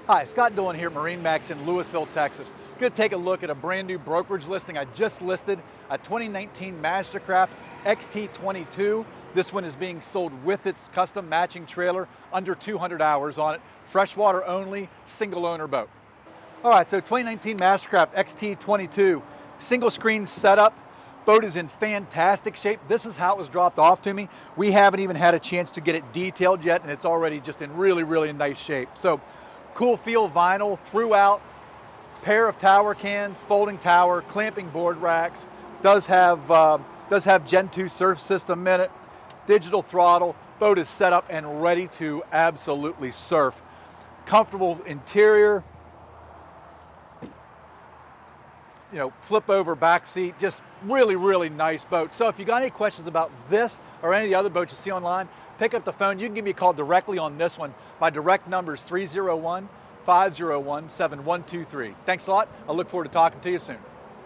Hi, Scott Dolan here at MarineMax in Lewisville, Texas. Going to take a look at a brand new brokerage listing I just listed, a 2019 Mastercraft XT22. This one is being sold with its custom matching trailer, under 200 hours on it, freshwater only, single owner boat. All right, so 2019 Mastercraft XT22, single screen setup. Boat is in fantastic shape. This is how it was dropped off to me. We haven't even had a chance to get it detailed yet, and it's already just in really, really nice shape. So, cool feel vinyl throughout, pair of tower cans, folding tower, clamping board racks, does have Gen 2 surf system in it, digital throttle. Boat is set up and ready to absolutely surf. Comfortable interior, you know, flip over back seat, just really, really nice boat. So if you got any questions about this or any of the other boats you see online, pick up the phone. You can give me a call directly on this one. My direct number is 301-501-7123. Thanks a lot. I look forward to talking to you soon.